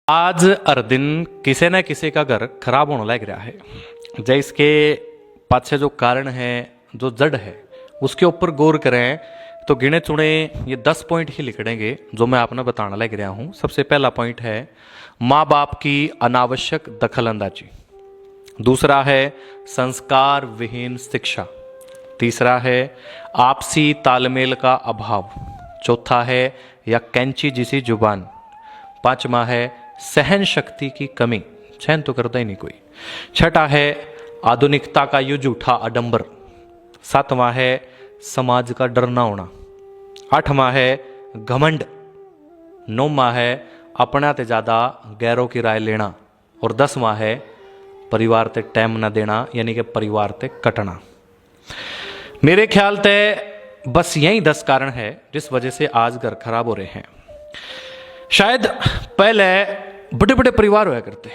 आज हर दिन किसी न किसी का घर खराब होने लग रहा है। जै इसके पाछे जो कारण है, जो जड़ है, उसके ऊपर गौर करें तो गिने चुने ये 10 पॉइंट ही लिखेंगे जो मैं आपने बताने लग रहा हूँ। सबसे पहला पॉइंट है माँ बाप की अनावश्यक दखलंदाजी। दूसरा है संस्कार विहीन शिक्षा। तीसरा है आपसी तालमेल का अभाव। चौथा है या कैंची जिसी जुबान। पांचवा है सहन शक्ति की कमी, सहन तो करता ही नहीं कोई। छठा है आधुनिकता का ये झूठा आडंबर। सातवां है समाज का डरना होना। आठवां है घमंड। नौवां है अपना ते ज्यादा गैरों की राय लेना। और 10वां है परिवार ते टाइम ना देना, यानी कि परिवार ते कटना। मेरे ख्याल ते बस यही 10 कारण है जिस वजह से आज घर खराब हो रहे हैं। शायद पहले बड़े बड़े परिवार हुआ करते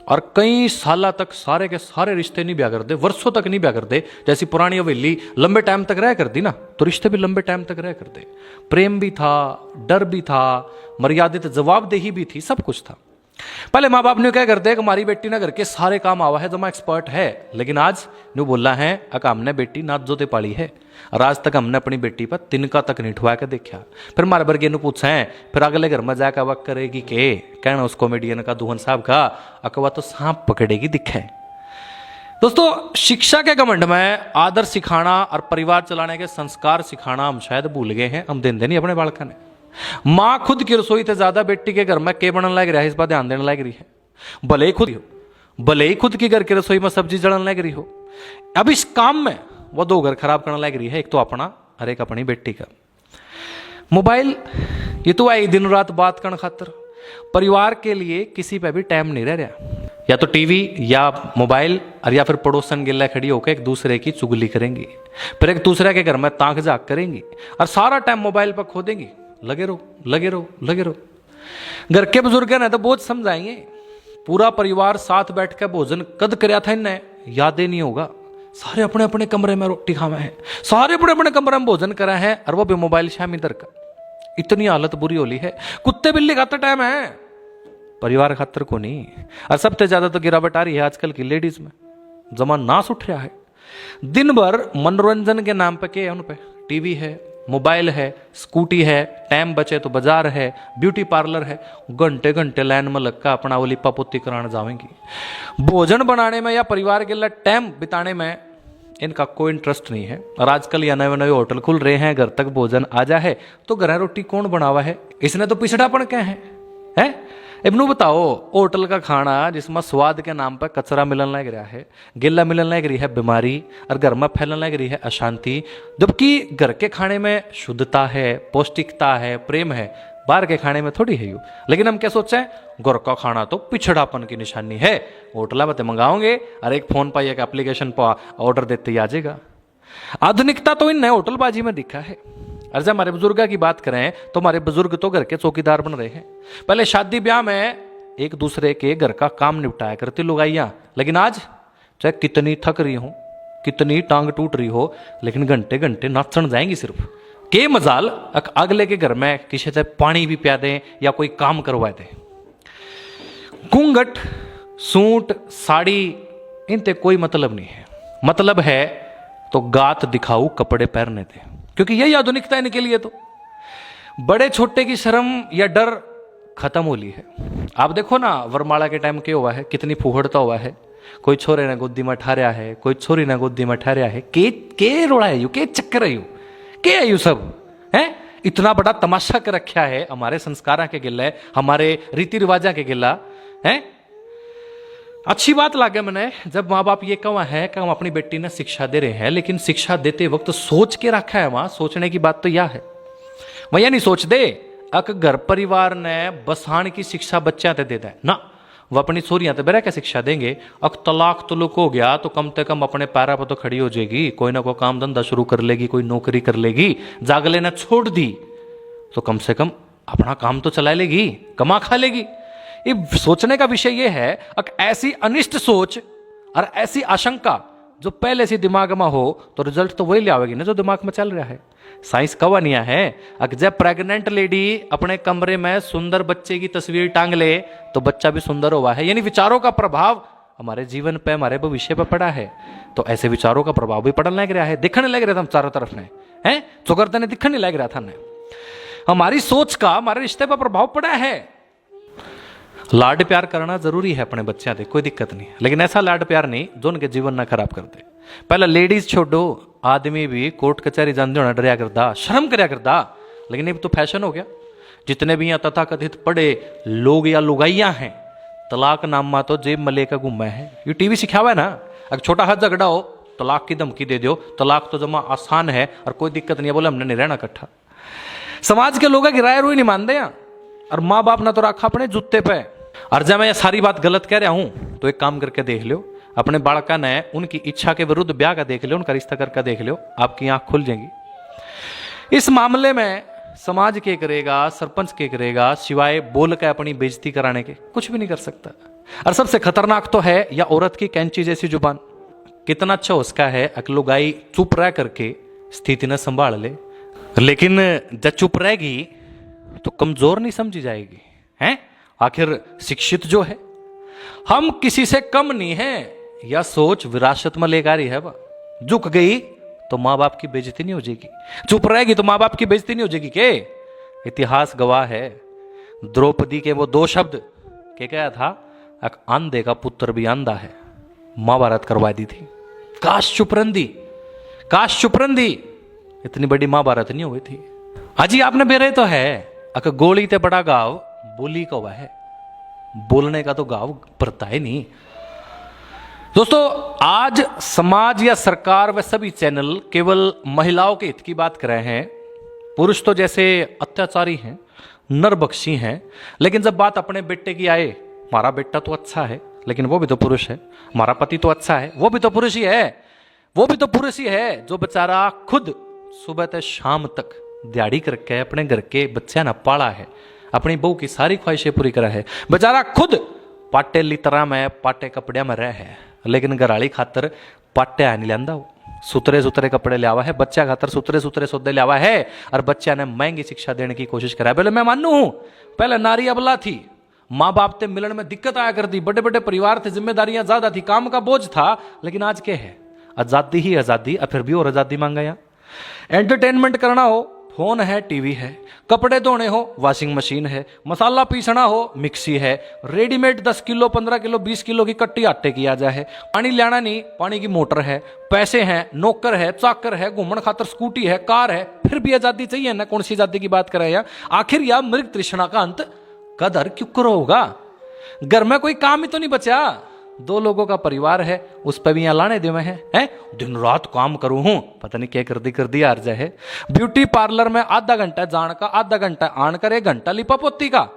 और कई साल तक सारे के सारे रिश्ते नहीं ब्याह करते, वर्षों तक नहीं ब्याह करते। जैसी पुरानी हवेली लंबे टाइम तक रह करती ना, तो रिश्ते भी लंबे टाइम तक रह करते। प्रेम भी था, डर भी था, मर्यादित जवाबदेही भी थी, सब कुछ था। पहले माँ बाप ने क्या करते कि हमारी बेटी ना घर के सारे काम आवा है, जो मैं एक्सपर्ट है। लेकिन आज न्यू बोला है अक हमने बेटी नाच जोते पाली है और आज तक हमने अपनी बेटी पर तिनका तक नहीं ठुआ के देखा। फिर मारे बर्गे पूछा है, फिर अगले घर में जाकर वक करेगी के कहना उस कॉमेडियन का दुहन साहब का अकवा तो सांप पकड़ेगी दिखे। दोस्तों, शिक्षा के घमंड में आदर सिखाना और परिवार चलाने के संस्कार सिखाना हम शायद भूल गए हैं। हम देंदे नहीं अपने बालका ने। माँ खुद की रसोई से ज्यादा बेटी के घर में के बनने लग रहा है, इस पर ध्यान देने लग रही है। भले ही खुद की घर की रसोई में सब्जी जड़ने लग रही हो, अब इस काम में वो 2 घर खराब करने लग रही है। एक तो अपना और एक अपनी बेटी का। मोबाइल ये तो आई दिन रात बात करने खातर, परिवार के लिए किसी पे भी टाइम नहीं रह रहा। या तो टीवी या मोबाइल और या फिर पड़ोसन गिल्ला खड़ी होकर एक दूसरे की चुगली करेंगी, फिर एक दूसरे के घर में ताक झाक करेंगी और सारा टाइम मोबाइल पर खो देंगी। लगे रहो। घर के बुजुर्ग ने तो बहुत समझाएंगे, पूरा परिवार साथ बैठ कर भोजन कद कराया था इन्हें याद ही नहीं होगा। सारे अपने अपने कमरे में रोटी खावे हैं, सारे अपने अपने कमरे में भोजन करा है और वो भी मोबाइल शाम इधर का। इतनी हालत बुरी होली है। कुत्ते बिल्ली खातर टाइम है, परिवार खातर को नहीं। और सबसे ज्यादा तो गिरावट आ रही है आजकल की लेडीज में। जमान नाश उठ रहा है। दिन भर मनोरंजन के नाम पे के उन पे टीवी है, मोबाइल है, स्कूटी है, टाइम बचे तो बाजार है, ब्यूटी पार्लर है। घंटे घंटे लाइन में लगकर अपना वो लिपा पोती कराने जाएंगी। भोजन बनाने में या परिवार के लिए टाइम बिताने में इनका कोई इंटरेस्ट नहीं है। और आजकल ये नए नए होटल खुल रहे हैं, घर तक भोजन आ जा है तो घर रोटी कौन बनावा है? इसने तो पिछड़ापन क्या है? इब्नू बताओ, होटल का खाना जिसमें स्वाद के नाम पर कचरा मिलने लग रहा है, गिल्ला मिलने लग रही है बीमारी, और घर में फैलने लग रही है अशांति। जबकि घर के खाने में शुद्धता है, पौष्टिकता है, प्रेम है। बाहर के खाने में थोड़ी है यू। लेकिन हम क्या सोचे, घर का खाना तो पिछड़ापन की निशानी है। होटल में मंगाओगे और एक फोन पर एक एप्लीकेशन पर ऑर्डर देते ही आ जाएगा। आधुनिकता तो इन नए होटलबाजी में दिखा है। और जब हमारे बुजुर्ग की बात करें तो हमारे बुजुर्ग तो घर के चौकीदार बन रहे हैं। पहले शादी ब्याह में एक दूसरे के घर का काम निपटाया करती लुगाइयां, लेकिन आज चाहे कितनी थक रही हो, कितनी टांग टूट रही हो, लेकिन घंटे घंटे नाचन जाएंगी सिर्फ। के मजाल अगले के घर में किसी से पानी भी पिया दें या कोई काम करवा दें। घूंघट, सूट, साड़ी इनते कोई मतलब नहीं है। मतलब है तो गात दिखाऊ कपड़े पहनने थे, क्योंकि यही आधुनिकता है इनके लिए। तो बड़े छोटे की शर्म या डर खत्म हो ली है। आप देखो ना, वरमाला के टाइम क्या हुआ है, कितनी फूहड़ता हुआ है। कोई छोरे ने गोदी में ठहराया है, कोई छोरी ने गोदी में ठहराया है। के रोड़ा है यू, के चक्कर है यू, के है यू सब है। इतना बड़ा तमाशा कर रखा है हमारे संस्कारा के गिला, हमारे रीति रिवाजा के गिला है। अच्छी बात लगे मैंने जब माँ बाप ये कहा है कि हम अपनी बेटी ने शिक्षा दे रहे हैं, लेकिन शिक्षा देते वक्त सोच के रखा है। वहां सोचने की बात तो यह है, वह नहीं सोच दे अक घर परिवार ने बसान की शिक्षा बच्चा दे दे ना, वह अपनी सोरियां तो बेरा क्या शिक्षा देंगे। अक तलाक तुलुक हो गया तो कम से कम अपने पैरों पर तो खड़ी हो जाएगी, कोई ना कोई काम धंधा शुरू कर लेगी, कोई नौकरी कर लेगी। जागले ने छोड़ दी तो कम से कम अपना काम तो चला लेगी, कमा खा लेगी। ये सोचने का विषय यह है, ऐसी अनिष्ट सोच और ऐसी आशंका जो पहले से दिमाग में हो तो रिजल्ट तो वही ले आवेगी ना जो दिमाग में चल रहा है। साइंस कवानिया है, अगर जब प्रेग्नेंट लेडी अपने कमरे में सुंदर बच्चे की तस्वीर टांग ले तो बच्चा भी सुंदर हुआ है। यानी विचारों का प्रभाव हमारे जीवन पे, हमारे भविष्य पे पड़ा है। तो ऐसे विचारों का प्रभाव भी पड़ने लग रहा है, दिखने लग रहा था हम चारों तरफ ने, हैं चौकरते ने दिखने लग रहा था ने। हमारी सोच का हमारे रिश्ते पर प्रभाव पड़ा है। लाड प्यार करना जरूरी है अपने बच्चों से, कोई दिक्कत नहीं, लेकिन ऐसा लाड प्यार नहीं जो उनके जीवन ना खराब कर दे। पहला लेडीज छोड़ो, आदमी भी कोर्ट कचहरी जाने होना डरिया करता, शर्म करया करता, लेकिन ये तो फैशन हो गया। जितने भी यहाँ तथाकथित पढ़े लोग या लुगाइयां हैं, तलाक नामा तो जेब में लेकर घूमा है। ये टीवी सिखावा है ना, अगर छोटा हाथ झगड़ा हो तलाक की धमकी दे दो, तलाक तो जमा आसान है और कोई दिक्कत नहीं है, बोले हमने नहीं रहना इकट्ठा। समाज के लोग की राय रुई नहीं मानते हैं, और माँ बाप ने तो रखा अपने जूते पे। और जब मैं ये सारी बात गलत कह रहा हूं तो एक काम करके देख लो, अपने बालका ने उनकी इच्छा के विरुद्ध ब्याह का देख लो, उनका रिश्ता करके देख लो, आपकी आंख खुल जाएगी। इस मामले में समाज के करेगा, सरपंच के करेगा, सिवाय बोल के अपनी बेइज्जती कराने के कुछ भी नहीं कर सकता। और सबसे खतरनाक तो है या औरत की कैंची जैसी जुबान। कितना अच्छा उसका है अकलुगाई चुप रह करके स्थिति न संभाल ले, लेकिन जब चुप रहेगी तो कमजोर नहीं समझी जाएगी। हैं आखिर शिक्षित जो है, हम किसी से कम नहीं है, यह सोच विरासत में लेकर ही है। वह झुक गई तो माँ बाप की बेइज्जती नहीं हो जाएगी, चुप रहेगी तो माँ बाप की बेइज्जती नहीं हो जाएगी। के इतिहास गवाह है, द्रौपदी के वो दो शब्द के क्या था, एक अंधे का पुत्र भी अंधा है, महाभारत करवा दी थी। काश चुप रंदी, काश चुप रंदी, इतनी बड़ी महाभारत नहीं हुई थी। अजी आपने बेरे तो है, अगर गोली ते बड़ा गाँव बोली का हुआ है, बोलने का तो गाँव पड़ता है नहीं। दोस्तों आज समाज या सरकार व सभी चैनल केवल महिलाओं के हित की बात कर रहे हैं। पुरुष तो जैसे अत्याचारी हैं, नरबख्शी हैं, लेकिन जब बात अपने बेटे की आए, हमारा बेटा तो अच्छा है लेकिन वो भी तो पुरुष है, हमारा पति तो अच्छा है वो भी तो पुरुष ही है, वो भी तो पुरुष ही है जो बेचारा खुद सुबह से शाम तक दिहाड़ी करके अपने घर के बच्चे ना पाला है, अपनी बहू की सारी ख्वाहिशें पूरी करा है, बेचारा खुद पाटे लितरा में पाटे कपड़े में रह है, लेकिन घराली खातर पाटे नहीं लिया, सुतरे सुतरे कपड़े लियावा है, बच्चा खातर सुतरे सुतरे सौदे लियावा है, और बच्चा ने महंगी शिक्षा देने की कोशिश करा है। पहले मैं मानू हूं, पहले नारी अबला थी, माँ बाप से मिलन में दिक्कत आया करती, बड़े बड़े परिवार थे, जिम्मेदारियां ज्यादा थी, काम का बोझ था। लेकिन आज क्या है, आजादी ही आजादी, और फिर भी और आजादी मांगा। यहाँ एंटरटेनमेंट करना हो फोन है, टीवी है, कपड़े धोने हो वॉशिंग मशीन है, मसाला पीसना हो मिक्सी है, रेडीमेड 10 किलो 15 किलो 20 किलो की कट्टी आटे की आ जाए है, पानी लाना नहीं पानी की मोटर है, पैसे हैं, नौकर है, चाकर है, घूमन खातर स्कूटी है, कार है, फिर भी आजादी चाहिए ना। कौन सी आजादी की बात कर रहे हैं? आखिर यह मृग तृष्णा का अंत कदर क्यों करो होगा? घर में कोई काम ही तो नहीं बचा, 2 लोगों का परिवार है, उस पर भी यहाँ लाने दे में है? दिन रात काम करूं हूं, पता नहीं क्या कर दी यार है। ब्यूटी पार्लर में आधा घंटा जान का, आधा घंटा आन कर, 1 घंटा लिपा पोती का,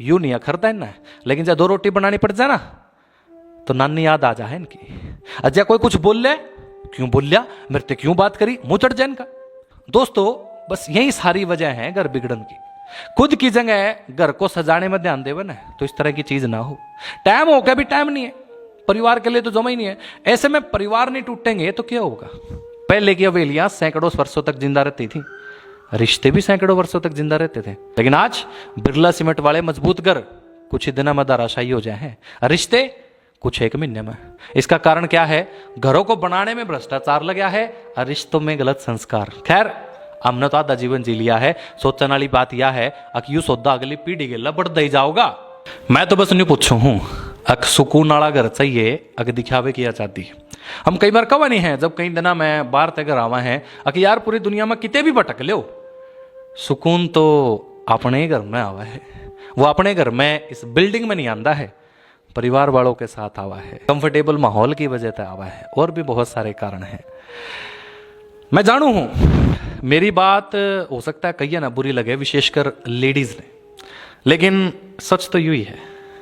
यूं नहीं खरदा है ना। लेकिन जब 2 रोटी बनानी पड़ जाए ना तो नानी याद आ जाए इनकी। अजय कोई कुछ बोल ले, क्यों बोल लिया, मेरे से क्यों बात करी, मुंह चढ़ जाए इनका। दोस्तों बस यही सारी वजह है घर बिगड़न की। खुद की जगह घर को सजाने में ध्यान देवे ना तो इस तरह की चीज ना हो। टाइम हो गया भी टाइम नहीं है, परिवार के लिए तो जमा ही नहीं है। ऐसे में परिवार नहीं टूटेंगे तो क्या होगा? पहले की हवेलियां सैकड़ों वर्षों तक जिंदा रहती थी, रिश्ते भी सैकड़ों वर्षों तक जिंदा रहते थे। लेकिन आज बिरला सीमेंट वाले मजबूत घर कुछ ही दिनों में धराशायी हो जाए हैं, रिश्ते कुछ 1 महीने में। इसका कारण क्या है? घरों को बनाने में भ्रष्टाचार लगा है और रिश्तों में गलत संस्कार। खैर हमने तो आधा जीवन जी लिया है, सोचने वाली बात यह है यू सौदा अगली पीढ़ी के लिए बढ़ता ही जाओगा। मैं तो बस नहीं पूछू हूं, अक सुकून वाला घर चाहिए, अक दिखावे की आजादी। हम कई बार कवा नहीं है, जब कई दिना मैं बाहर तक आवा है अक यार पूरी दुनिया में किते भी भटक लो, सुकून तो अपने घर में आवा है। वो अपने घर में इस बिल्डिंग में नहीं आंदा है, परिवार वालों के साथ आवा है, कंफर्टेबल माहौल की वजह से आवा है, और भी बहुत सारे कारण हैं। मैं जानू हूं मेरी बात हो सकता है कई ना बुरी लगे, विशेषकर लेडीज ने, लेकिन सच तो यू ही है।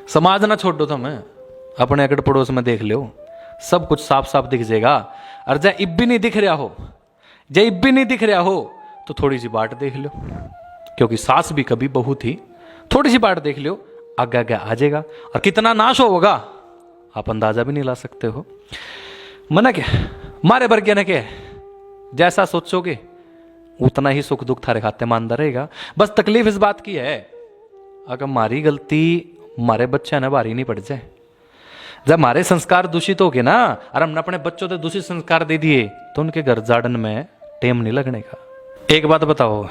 समाज ना छोड़ दो तो मैं अपने अगड़ पड़ोस में देख लो, सब कुछ साफ साफ दिख जाएगा। और जब इब भी नहीं दिख रहा हो, जब इब भी नहीं दिख रहा हो तो थोड़ी सी बाट देख लो, क्योंकि सास भी कभी बहू थी। थोड़ी सी बाट देख लो, आगे आगे आ जाएगा, और कितना नाश होगा आप अंदाजा भी नहीं ला सकते हो। मना क्या मारे वर्ग्य ने क्या जैसा सोचोगे उतना ही सुख दुख थारे खाते में अंदर रहेगा। बस तकलीफ इस बात की है, अगर हमारी गलती हमारे बच्चे ने भारी नहीं पड़ जाए। जब हमारे संस्कार दूषित हो गए ना और हमने अपने बच्चों को दूषित संस्कार दे दिए तो उनके घर जाड़न में टेम नहीं लगने का। एक बात बताओ,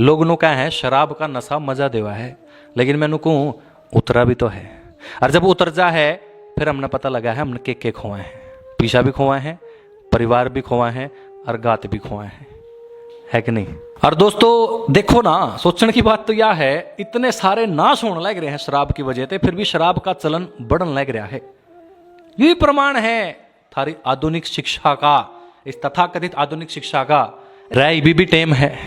लोग नो क्या है शराब का नशा मजा देवा है, लेकिन मैंने कहूं उतरा भी तो है। और जब उतर जा है फिर हमने पता लगा है हमने के खोए हैं, पीछा भी खोए हैं, परिवार भी खोए हैं और गात भी खोए हैं, है कि नहीं। और दोस्तों देखो ना, सोचने की बात तो यह है इतने सारे नाश होने लग रहे हैं शराब की वजह से, फिर भी शराब का चलन बढ़ने लग रहा है। यही प्रमाण है थारी आधुनिक शिक्षा का, इस तथाकथित आधुनिक शिक्षा का। राय भी टेम है,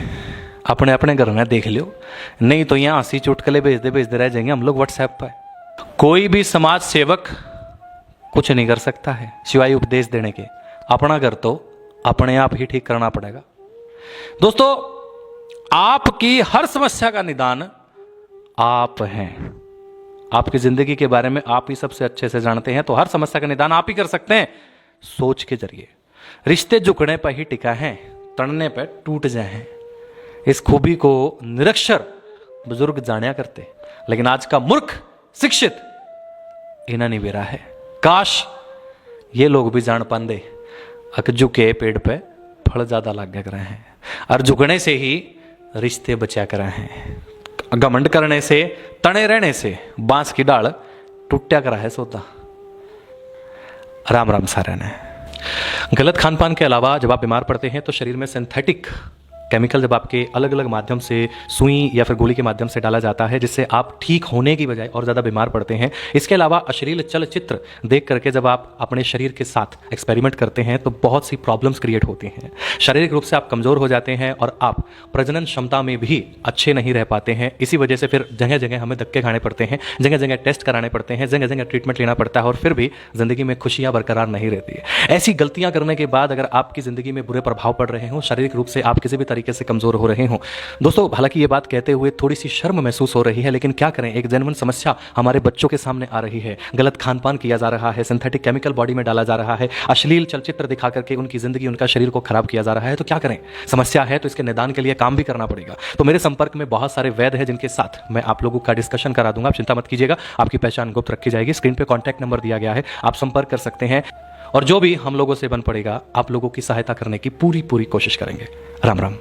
अपने अपने घर में देख लियो, नहीं तो यहाँ हंसी चुटकले भेजते रह जाएंगे हम लोग व्हाट्सएप पर। कोई भी समाज सेवक कुछ नहीं कर सकता है सिवाय उपदेश देने के। अपना घर तो अपने आप ही ठीक करना पड़ेगा। दोस्तों आपकी हर समस्या का निदान आप हैं, आपकी जिंदगी के बारे में आप ही सबसे अच्छे से जानते हैं, तो हर समस्या का निदान आप ही कर सकते हैं सोच के जरिए। रिश्ते झुकने पर ही टिका है, तड़ने पर टूट जाए हैं। इस खूबी को निरक्षर बुजुर्ग जानिया करते, लेकिन आज का मूर्ख शिक्षित इन्हें नहीं बेरा है। काश ये लोग भी जान पाते अक झुके पेड़ पे फल ज्यादा लाग रहे हैं, और झुकने से ही रिश्ते बचा कर रहे हैं। घमंड करने से, तने रहने से बांस की डाल टूटा करा है सोता। राम राम सारे ने। गलत खान पान के अलावा जब आप बीमार पड़ते हैं तो शरीर में सिंथेटिक केमिकल जब आपके अलग अलग माध्यम से सुई या फिर गोली के माध्यम से डाला जाता है, जिससे आप ठीक होने की बजाय और ज़्यादा बीमार पड़ते हैं। इसके अलावा अश्लील चलचित्र देख करके जब आप अपने शरीर के साथ एक्सपेरिमेंट करते हैं तो बहुत सी प्रॉब्लम्स क्रिएट होती हैं। शारीरिक रूप से आप कमज़ोर हो जाते हैं और आप प्रजनन क्षमता में भी अच्छे नहीं रह पाते हैं। इसी वजह से फिर जगह जगह हमें धक्के खाने पड़ते हैं, जगह जगह टेस्ट कराने पड़ते हैं, जगह जगह ट्रीटमेंट लेना पड़ता है, और फिर भी ज़िंदगी में खुशियाँ बरकरार नहीं रहती है। ऐसी गलतियाँ करने के बाद अगर आपकी ज़िंदगी में बुरे प्रभाव पड़ रहे हों, शारीरिक रूप से आप किसी भी तरीके से कमजोर हो रहे हों, दोस्तों हालांकि ये बात कहते हुए थोड़ी सी शर्म महसूस हो रही है, लेकिन क्या करें, एक जेन्युइन समस्या हमारे बच्चों के सामने आ रही है। गलत खान पान किया जा रहा है, सिंथेटिक केमिकल बॉडी में डाला जा रहा है, अश्लील चलचित्र दिखा करके उनकी जिंदगी, उनका शरीर को खराब किया जा रहा है। तो क्या करें, समस्या है तो इसके निदान के लिए काम भी करना पड़ेगा। तो मेरे संपर्क में बहुत सारे वैद्य हैं जिनके साथ मैं आप लोगों का डिस्कशन करा दूंगा। आप चिंता मत कीजिएगा, आपकी पहचान गुप्त रखी जाएगी। स्क्रीन पे कॉन्टैक्ट नंबर दिया गया है, आप संपर्क कर सकते हैं, और जो भी हम लोगों से बन पड़ेगा आप लोगों की सहायता करने की पूरी कोशिश करेंगे। राम राम।